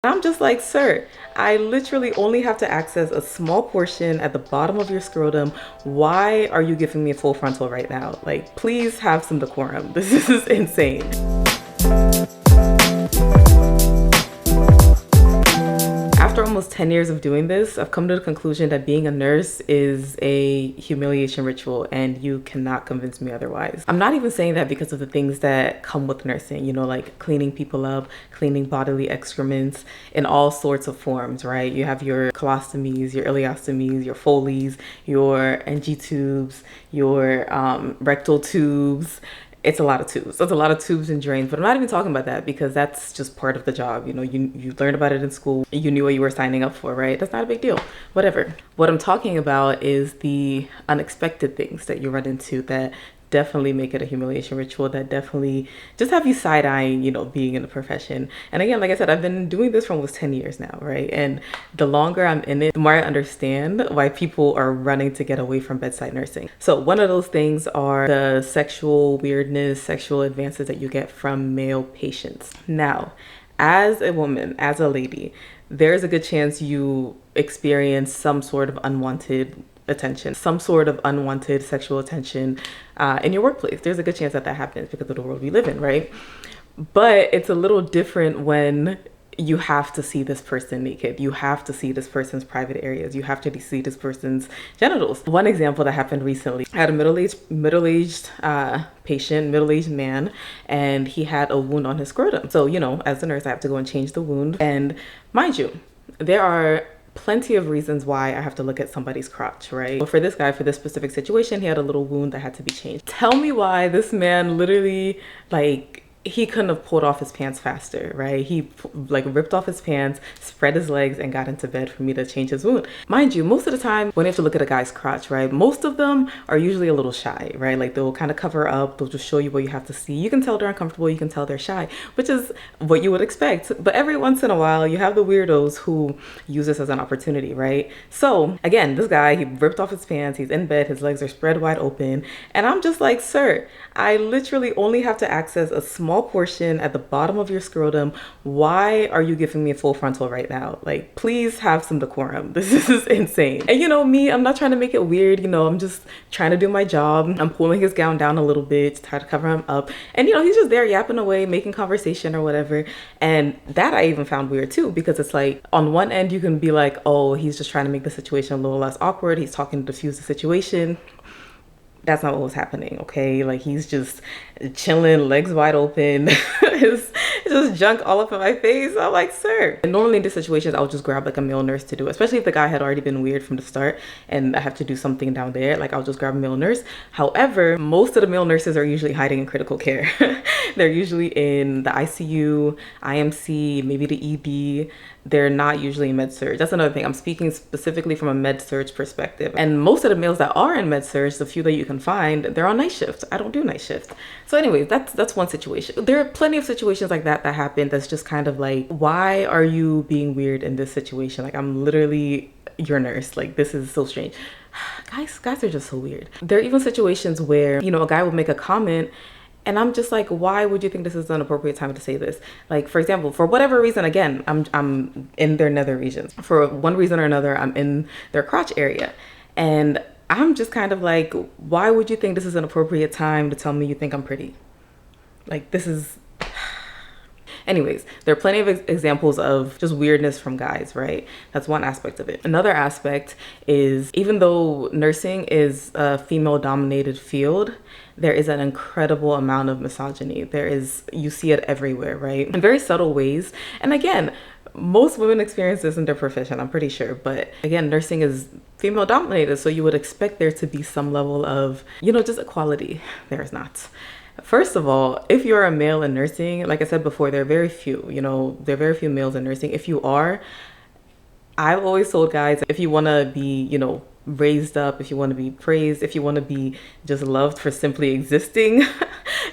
I'm just like, sir, I literally only have to access a small portion at the bottom of your scrotum. Why are you giving me a full frontal right now? Like, please have some decorum. This is insane. After almost 10 years of doing this, I've come to the conclusion that being a nurse is a humiliation ritual, and you cannot convince me otherwise. I'm not even saying that because of the things that come with nursing, you know, like cleaning people up, cleaning bodily excrements in all sorts of forms, right? You have your colostomies, your ileostomies, your Foleys, your NG tubes, your rectal tubes. It's a lot of tubes. There's a lot of tubes and drains, but I'm not even talking about that because that's just part of the job. You know, you learned about it in school. You knew what you were signing up for, right? That's not a big deal. Whatever. What I'm talking about is the unexpected things that you run into that definitely make it a humiliation ritual, that definitely just have you side-eyeing, you know, being in the profession. And again, like I said, I've been doing this for almost 10 years now, right? And the longer I'm in it, the more I understand why people are running to get away from bedside nursing. So one of those things are the sexual weirdness, sexual advances that you get from male patients. Now, as a woman, as a lady, there's a good chance you experience some sort of unwanted attention, some sort of unwanted sexual attention in your workplace. There's a good chance that that happens because of the world we live in, right? But it's a little different when you have to see this person naked. You have to see this person's private areas. You have to see this person's genitals. One example that happened recently, I had a middle-aged patient, middle-aged man, and he had a wound on his scrotum. So, you know, as a nurse, I have to go and change the wound. And mind you, there are plenty of reasons why I have to look at somebody's crotch, right? But for this guy, for this specific situation, he had a little wound that had to be changed. Tell me why this man literally, like, he couldn't have pulled off his pants faster, right? He like ripped off his pants, spread his legs, and got into bed for me to change his wound. Mind you, most of the time when you have to look at a guy's crotch, right, most of them are usually a little shy, right? Like they'll kind of cover up, they'll just show you what you have to see. You can tell they're uncomfortable, you can tell they're shy, which is what you would expect. But every once in a while, you have the weirdos who use this as an opportunity, right? So again, this guy, he ripped off his pants, he's in bed, his legs are spread wide open, and I'm just like, sir, I literally only have to access a small portion at the bottom of your scrotum. Why are you giving me a full frontal right now? Like, please have some decorum. This is insane. And you know me, I'm not trying to make it weird. You know, I'm just trying to do my job. I'm pulling his gown down a little bit to try to cover him up. And you know, he's just there yapping away, making conversation or whatever. And that I even found weird too, because it's like on one end, you can be like, oh, he's just trying to make the situation a little less awkward. He's talking to diffuse the situation. That's not what was happening, okay? Like, he's just chilling, legs wide open, it's just junk all up in my face. I'm like, sir. And normally in these situations, I'll just grab like a male nurse to do it, especially if the guy had already been weird from the start and I have to do something down there. Like, I'll just grab a male nurse. However, most of the male nurses are usually hiding in critical care. They're usually in the ICU, IMC, maybe the ED. They're not usually in med surg. That's another thing. I'm speaking specifically from a med surg perspective. And most of the males that are in med surg, the few that you can find, they're on night shift. I don't do night shift. So anyways, that's one situation. There are plenty of situations like that happen that's just kind of like, why are you being weird in this situation? Like, I'm literally your nurse. Like, this is so strange. Guys are just so weird. There are even situations where, you know, a guy will make a comment and I'm just like, why would you think this is an appropriate time to say this? Like, for example, for whatever reason, again, I'm in their nether regions. For one reason or another, I'm in their crotch area. And I'm just kind of like, why would you think this is an appropriate time to tell me you think I'm pretty? Like, this is... Anyways, there are plenty of examples of just weirdness from guys, right? That's one aspect of it. Another aspect is, even though nursing is a female-dominated field, there is an incredible amount of misogyny. You see it everywhere, right? In very subtle ways. And again, most women experience this in their profession, I'm pretty sure. But again, nursing is female dominated, so you would expect there to be some level of, you know, just equality. There is not. First of all, if you're a male in nursing, like I said before, there are very few, you know, there are very few males in nursing. If you are, I've always told guys, if you want to be, you know, raised up, if you want to be praised, if you want to be just loved for simply existing,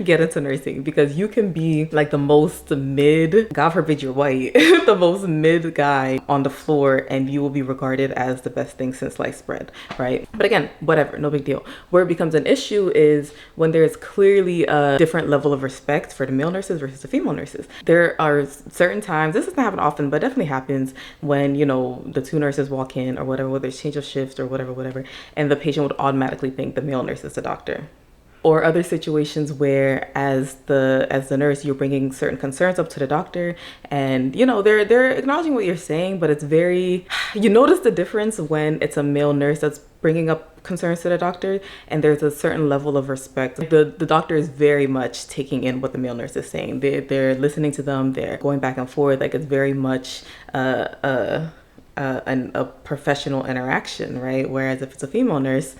get into nursing, because you can be like the most mid, God forbid you're white, the most mid guy on the floor, and you will be regarded as the best thing since sliced bread, right? But again, whatever, no big deal. Where it becomes an issue is when there's clearly a different level of respect for the male nurses versus the female nurses. There are certain times, this doesn't happen often, but definitely happens when, you know, the two nurses walk in or whatever, whether it's change of shifts or whatever, and the patient would automatically think the male nurse is the doctor. Or other situations where as the nurse, you're bringing certain concerns up to the doctor, and you know they're acknowledging what you're saying, but it's very, you notice the difference when it's a male nurse that's bringing up concerns to the doctor, and there's a certain level of respect. The doctor is very much taking in what the male nurse is saying. They're listening to them. They're going back and forth. Like, it's very much a professional interaction, right? Whereas if it's a female nurse,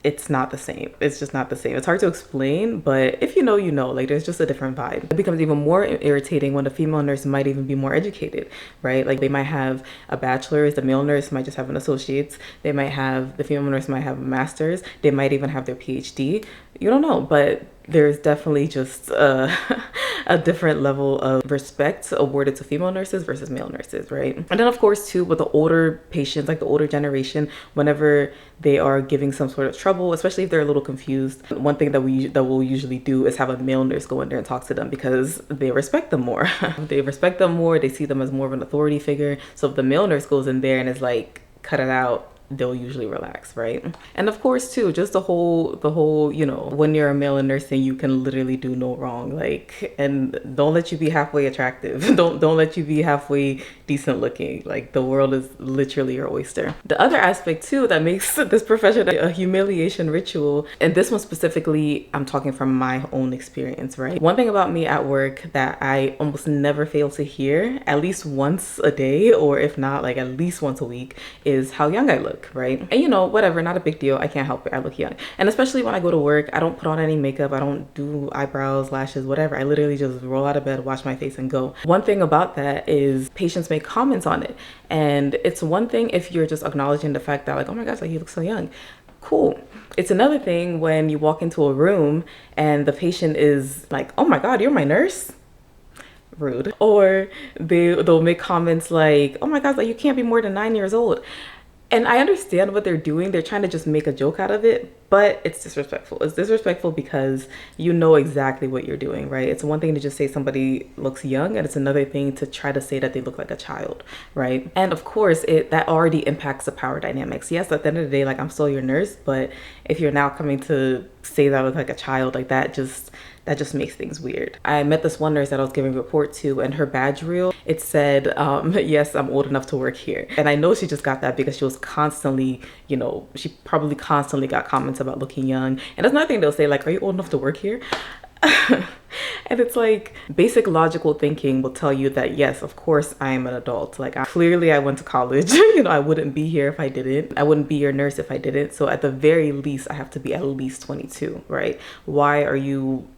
it's not the same. It's just not the same. It's hard to explain, but if you know, you know, like, there's just a different vibe. It becomes even more irritating when the female nurse might even be more educated, right? Like, they might have a bachelor's, the male nurse might just have an associate's, the female nurse might have a master's, they might even have their PhD. You don't know, but there's definitely just a different level of respect awarded to female nurses versus male nurses, right? And then of course too, with the older patients, like the older generation, whenever they are giving some sort of trouble, especially if they're a little confused, one thing that we'll usually do is have a male nurse go in there and talk to them, because they respect them more. They respect them more. They see them as more of an authority figure. So if the male nurse goes in there and is like, cut it out, they'll usually relax, right? And of course too, just the whole, you know, when you're a male in nursing, you can literally do no wrong. Like, and don't let you be halfway attractive. Don't let you be halfway decent looking. Like, the world is literally your oyster. The other aspect too that makes this profession a humiliation ritual, and this one specifically, I'm talking from my own experience, right? One thing about me at work that I almost never fail to hear, at least once a day, or if not, like at least once a week, is how young I look, right? And you know, whatever, not a big deal. I can't help it. I look young. And especially when I go to work, I don't put on any makeup. I don't do eyebrows, lashes, whatever. I literally just roll out of bed, wash my face, and go. One thing about that is patients make comments on it. And it's one thing if you're just acknowledging the fact that, like, oh my gosh, like, you look so young. Cool. It's another thing when you walk into a room and the patient is like, oh my God, you're my nurse? Rude. Or they'll make comments like, oh my God, like, you can't be more than 9 years old. And I understand what they're doing. They're trying to just make a joke out of it, but it's disrespectful. It's disrespectful because you know exactly what you're doing, right? It's one thing to just say somebody looks young, and it's another thing to try to say that they look like a child, right? And of course, that already impacts the power dynamics. Yes, at the end of the day, like, I'm still your nurse, but if you're now coming to say that I look like a child, like, that just makes things weird. I met this one nurse that I was giving a report to, and her badge reel, it said, yes, I'm old enough to work here. And I know she just got that because she was constantly, you know, she probably constantly got comments about looking young. And that's another thing they'll say, like, are you old enough to work here? And it's like, basic logical thinking will tell you that, yes, of course I am an adult. Like, clearly I went to college. You know, I wouldn't be here if I didn't. I wouldn't be your nurse if I didn't. So at the very least, I have to be at least 22, right? Why are you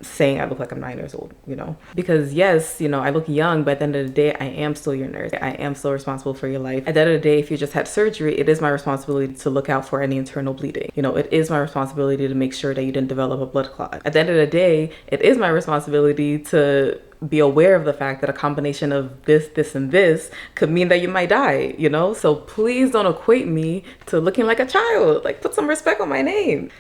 saying I look like I'm 9 years old, you know? Because yes, you know, I look young, but at the end of the day, I am still your nurse. I am still responsible for your life. At the end of the day, if you just had surgery, it is my responsibility to look out for any internal bleeding. You know, it is my responsibility to make sure that you didn't develop a blood clot. At the end of the day, it is my responsibility to be aware of the fact that a combination of this, and this could mean that you might die, you know? So please don't equate me to looking like a child. Like, put some respect on my name.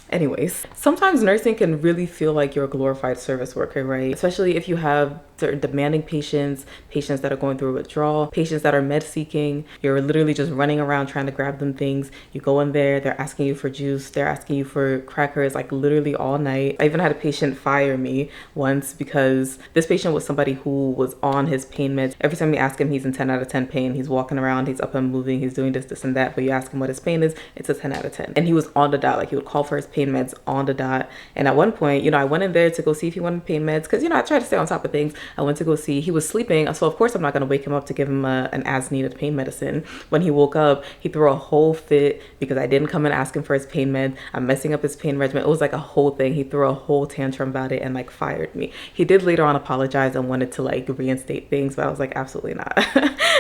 Anyways, sometimes nursing can really feel like you're a glorified service worker, right? Especially if you have certain demanding patients that are going through withdrawal, patients that are med seeking. You're literally just running around trying to grab them things. You go in there, they're asking you for juice, they're asking you for crackers, like literally all night. I even had a patient fire me once because this patient was somebody who was on his pain meds. Every time you ask him, he's in 10 out of 10 pain. He's walking around, he's up and moving, he's doing this and that, but you ask him what his pain is, it's a 10 out of 10. And he was on the dot, like he would call for his pain meds on the dot. And at one point, you know, I went in there to go see if he wanted pain meds because, you know, I try to stay on top of things. I went to go see, he was sleeping, so of course I'm not going to wake him up to give him an as needed pain medicine. When he woke up, he threw a whole fit because I didn't come and ask him for his pain med. I'm messing up his pain regimen. It was like a whole thing. He threw a whole tantrum about it and like fired me. He did later on apologize and wanted to like reinstate things, but I was like, absolutely not.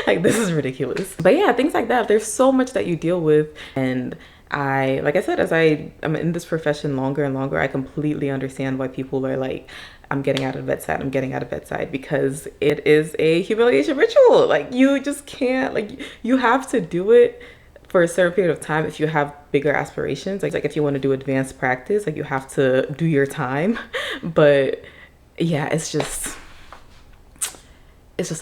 Like, this is ridiculous. But yeah, things like that. There's so much that you deal with, and Like I said, as I'm in this profession longer and longer, I completely understand why people are like, I'm getting out of bedside, I'm getting out of bedside, because it is a humiliation ritual. Like, you just can't, like, you have to do it for a certain period of time if you have bigger aspirations. Like if you want to do advanced practice, like, you have to do your time. But yeah, it's just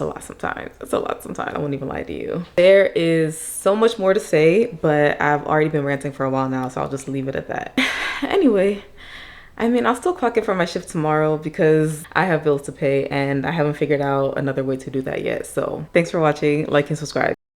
a lot sometimes. It's a lot sometimes. I won't even lie to you. There is so much more to say, but I've already been ranting for a while now, so I'll just leave it at that. Anyway, I mean, I'll still clock in for my shift tomorrow because I have bills to pay and I haven't figured out another way to do that yet. So thanks for watching, like and subscribe.